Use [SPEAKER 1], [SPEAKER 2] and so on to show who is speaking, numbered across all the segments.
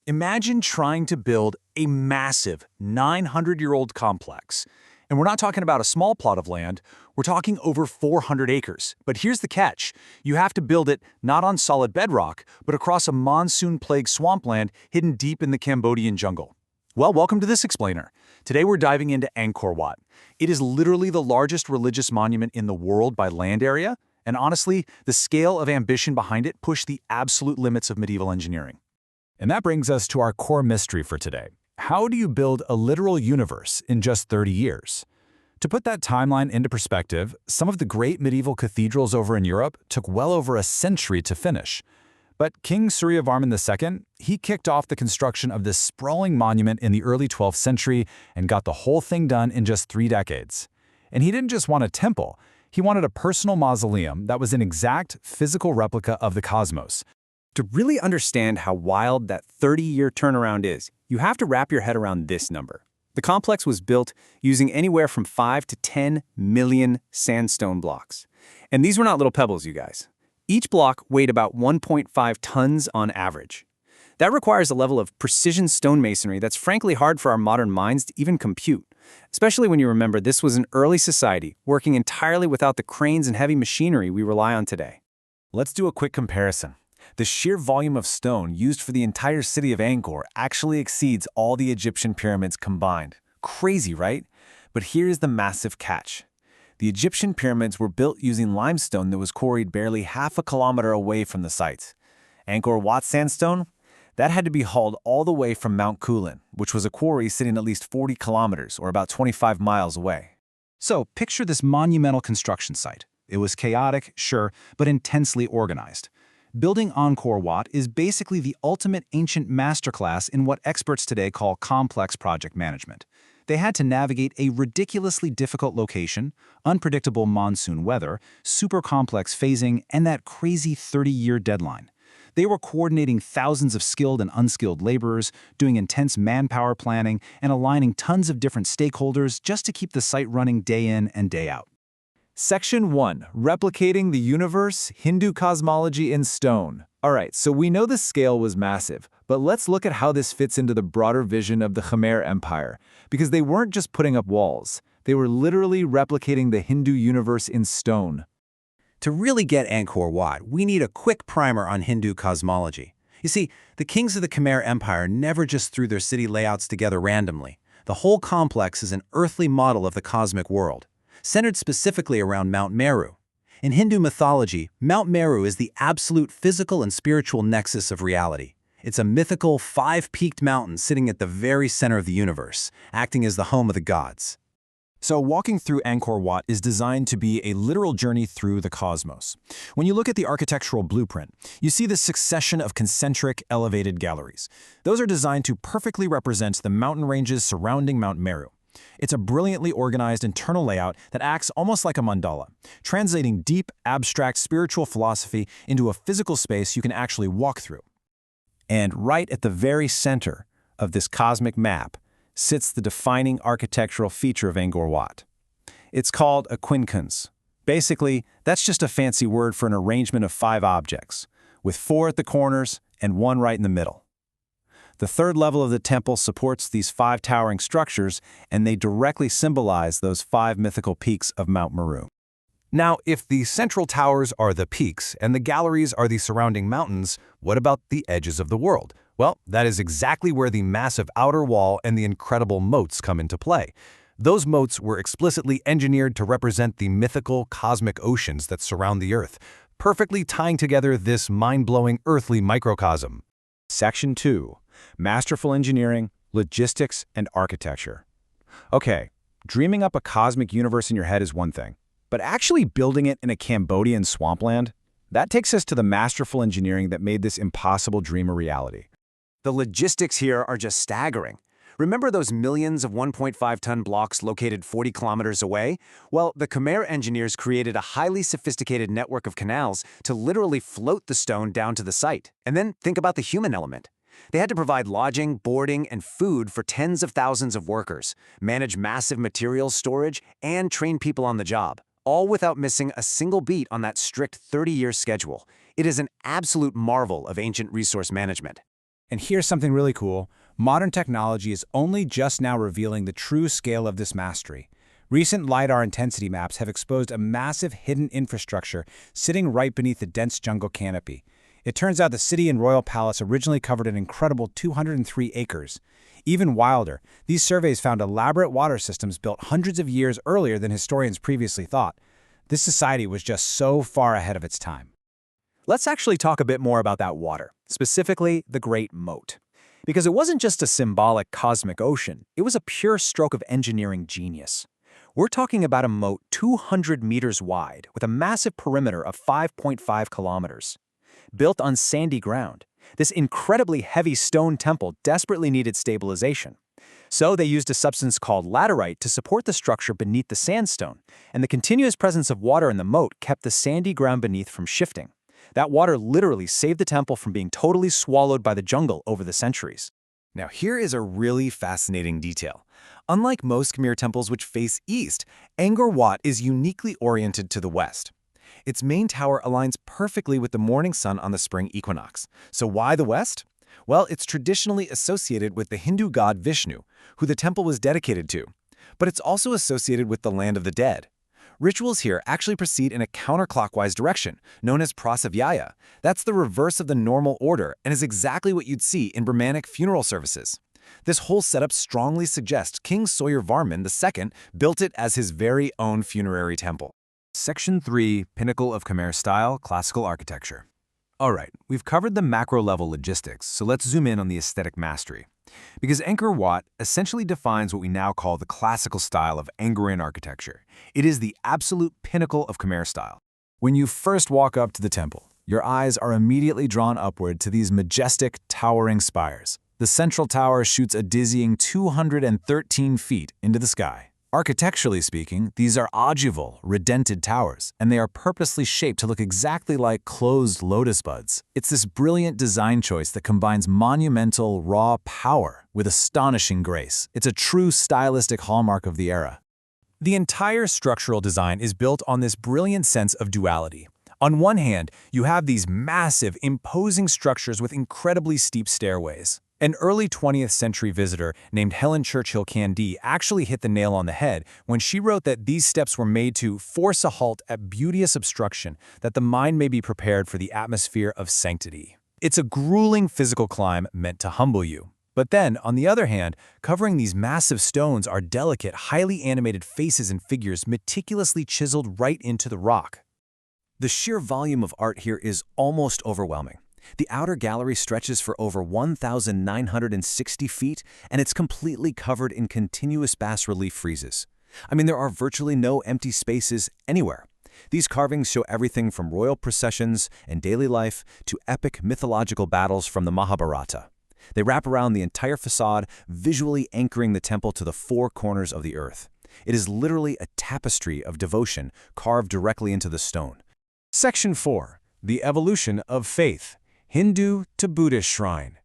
[SPEAKER 1] Imagine trying to build a massive 900-year-old complex. And we're not talking about a small plot of land, we're talking over 400 acres. But here's the catch. You have to build it not on solid bedrock, but across a monsoon-plagued swampland hidden deep in the Cambodian jungle. Well, welcome to this explainer. Today we're diving into Angkor Wat. It is literally the largest religious monument in the world by land area, and honestly, the scale of ambition behind it pushed the absolute limits of medieval engineering. And that brings us to our core mystery for today. How do you build a literal universe in just 30 years? To put that timeline into perspective, some of the great medieval cathedrals over in Europe took well over a century to finish. But King Suryavarman II, he kicked off the construction of this sprawling monument in the early 12th century and got the whole thing done in just 3 decades. And he didn't just want a temple, he wanted a personal mausoleum that was an exact physical replica of the cosmos.
[SPEAKER 2] To really understand how wild that 30-year turnaround is, you have to wrap your head around this number. The complex was built using anywhere from 5 to 10 million sandstone blocks. And these were not little pebbles, you guys. Each block weighed about 1.5 tons on average. That requires a level of precision stonemasonry that's frankly hard for our modern minds to even compute, especially when you remember this was an early society working entirely without the cranes and heavy machinery we rely on today.
[SPEAKER 1] Let's do a quick comparison. The sheer volume of stone used for the entire city of Angkor actually exceeds all the Egyptian pyramids combined. Crazy, right? But here's the massive catch. The Egyptian pyramids were built using limestone that was quarried barely half a kilometer away from the site. Angkor Wat sandstone? That had to be hauled all the way from Mount Kulin, which was a quarry sitting at least 40 kilometers, or about 25 miles away.
[SPEAKER 3] So, picture this monumental construction site. It was chaotic, sure, but intensely organized. Building Angkor Wat is basically the ultimate ancient masterclass in what experts today call complex project management. They had to navigate a ridiculously difficult location, unpredictable monsoon weather, super complex phasing, and that crazy 30-year deadline. They were coordinating thousands of skilled and unskilled laborers, doing intense manpower planning, and aligning tons of different stakeholders just to keep the site running day in and day out.
[SPEAKER 1] Section 1. Replicating the universe, Hindu cosmology in stone. Alright, so we know the scale was massive, but let's look at how this fits into the broader vision of the Khmer Empire, because they weren't just putting up walls, they were literally replicating the Hindu universe in stone.
[SPEAKER 3] To really get Angkor Wat, we need a quick primer on Hindu cosmology. You see, the kings of the Khmer Empire never just threw their city layouts together randomly. The whole complex is an earthly model of the cosmic world, centered specifically around Mount Meru. In Hindu mythology, Mount Meru is the absolute physical and spiritual nexus of reality. It's a mythical 5-peaked mountain sitting at the very center of the universe, acting as the home of the gods.
[SPEAKER 1] So walking through Angkor Wat is designed to be a literal journey through the cosmos. When you look at the architectural blueprint, you see this succession of concentric, elevated galleries. Those are designed to perfectly represent the mountain ranges surrounding Mount Meru. It's a brilliantly organized internal layout that acts almost like a mandala, translating deep, abstract spiritual philosophy into a physical space you can actually walk through. And right at the very center of this cosmic map sits the defining architectural feature of Angkor Wat. It's called a quincunx. Basically, that's just a fancy word for an arrangement of 5 objects, with 4 at the corners and 1 right in the middle. The third level of the temple supports these 5 towering structures, and they directly symbolize those 5 mythical peaks of Mount Meru. Now, if the central towers are the peaks and the galleries are the surrounding mountains, what about the edges of the world? Well, that is exactly where the massive outer wall and the incredible moats come into play. Those moats were explicitly engineered to represent the mythical cosmic oceans that surround the Earth, perfectly tying together this mind-blowing earthly microcosm. Section 2. Masterful engineering, logistics, and architecture. Okay, dreaming up a cosmic universe in your head is one thing, but actually building it in a Cambodian swampland? That takes us to the masterful engineering that made this impossible dream a reality.
[SPEAKER 2] The logistics here are just staggering. Remember those millions of 1.5-ton blocks located 40 kilometers away? Well, the Khmer engineers created a highly sophisticated network of canals to literally float the stone down to the site. And then think about the human element. They had to provide lodging, boarding, and food for tens of thousands of workers, manage massive materials storage, and train people on the job, all without missing a single beat on that strict 30-year schedule. It is an absolute marvel of ancient resource management. And here's something really cool. Modern technology is only just now revealing the true scale of this mastery. Recent LiDAR intensity maps have exposed a massive hidden infrastructure sitting right beneath the dense jungle canopy. It turns out the city and royal palace originally covered an incredible 203 acres. Even wilder, these surveys found elaborate water systems built hundreds of years earlier than historians previously thought. This society was just so far ahead of its time.
[SPEAKER 3] Let's actually talk a bit more about that water, specifically the Great Moat. Because it wasn't just a symbolic cosmic ocean, it was a pure stroke of engineering genius. We're talking about a moat 200 meters wide with a massive perimeter of 5.5 kilometers. Built on sandy ground, this incredibly heavy stone temple desperately needed stabilization. So they used a substance called laterite to support the structure beneath the sandstone, and the continuous presence of water in the moat kept the sandy ground beneath from shifting. That water literally saved the temple from being totally swallowed by the jungle over the centuries.
[SPEAKER 1] Now here is a really fascinating detail. Unlike most Khmer temples which face east, Angkor Wat is uniquely oriented to the west. Its main tower aligns perfectly with the morning sun on the spring equinox. So why the west? Well, it's traditionally associated with the Hindu god Vishnu, who the temple was dedicated to. But it's also associated with the land of the dead. Rituals here actually proceed in a counterclockwise direction, known as prasavyaya. That's the reverse of the normal order and is exactly what you'd see in Brahmanic funeral services. This whole setup strongly suggests King Suryavarman II built it as his very own funerary temple. Section 3, Pinnacle of Khmer Style, Classical Architecture. Alright, we've covered the macro-level logistics, so let's zoom in on the aesthetic mastery. Because Angkor Wat essentially defines what we now call the classical style of Angkorean architecture. It is the absolute pinnacle of Khmer style. When you first walk up to the temple, your eyes are immediately drawn upward to these majestic, towering spires. The central tower shoots a dizzying 213 feet into the sky. Architecturally speaking, these are ogival, redented towers, and they are purposely shaped to look exactly like closed lotus buds. It's this brilliant design choice that combines monumental, raw power with astonishing grace. It's a true stylistic hallmark of the era. The entire structural design is built on this brilliant sense of duality. On one hand, you have these massive, imposing structures with incredibly steep stairways. An early 20th century visitor named Helen Churchill Candy actually hit the nail on the head when she wrote that these steps were made to force a halt at beauteous obstruction, that the mind may be prepared for the atmosphere of sanctity. It's a grueling physical climb meant to humble you. But then, on the other hand, covering these massive stones are delicate, highly animated faces and figures meticulously chiseled right into the rock. The sheer volume of art here is almost overwhelming. The outer gallery stretches for over 1,960 feet, and it's completely covered in continuous bas-relief friezes. I mean, there are virtually no empty spaces anywhere. These carvings show everything from royal processions and daily life to epic mythological battles from the Mahabharata. They wrap around the entire facade, visually anchoring the temple to the four corners of the earth. It is literally a tapestry of devotion carved directly into the stone. Section 4. The Evolution of Faith. Hindu to Buddhist Shrine.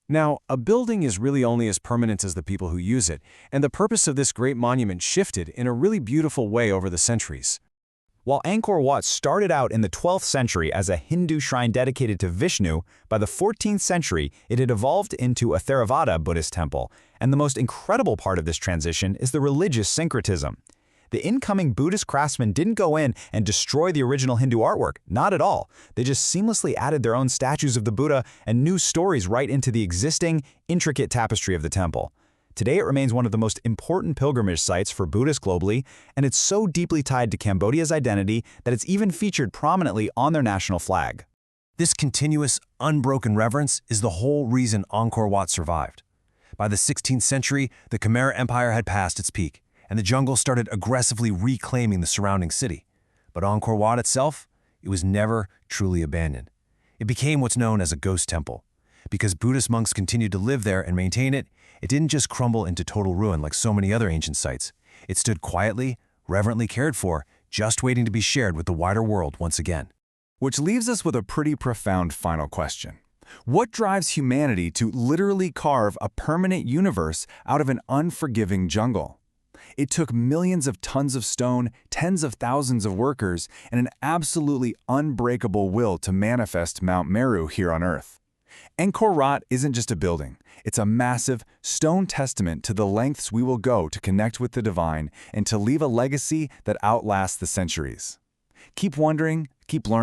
[SPEAKER 1] Now, a building is really only as permanent as the people who use it, and the purpose of this great monument shifted in a really beautiful way over the centuries.
[SPEAKER 3] While Angkor Wat started out in the 12th century as a Hindu shrine dedicated to Vishnu, by the 14th century it had evolved into a Theravada Buddhist temple, and the most incredible part of this transition is the religious syncretism. The incoming Buddhist craftsmen didn't go in and destroy the original Hindu artwork, not at all. They just seamlessly added their own statues of the Buddha and new stories right into the existing, intricate tapestry of the temple. Today it remains one of the most important pilgrimage sites for Buddhists globally, and it's so deeply tied to Cambodia's identity that it's even featured prominently on their national flag.
[SPEAKER 1] This continuous, unbroken reverence is the whole reason Angkor Wat survived. By the 16th century, the Khmer Empire had passed its peak, and the jungle started aggressively reclaiming the surrounding city. But Angkor Wat itself, it was never truly abandoned. It became what's known as a ghost temple. Because Buddhist monks continued to live there and maintain it, it didn't just crumble into total ruin like so many other ancient sites. It stood quietly, reverently cared for, just waiting to be shared with the wider world once again. Which leaves us with a pretty profound final question. What drives humanity to literally carve a permanent universe out of an unforgiving jungle? It took millions of tons of stone, tens of thousands of workers, and an absolutely unbreakable will to manifest Mount Meru here on Earth.
[SPEAKER 4] Angkor Wat isn't just a building. It's a massive, stone testament to the lengths we will go to connect with the divine and to leave a legacy that outlasts the centuries. Keep wondering, keep learning.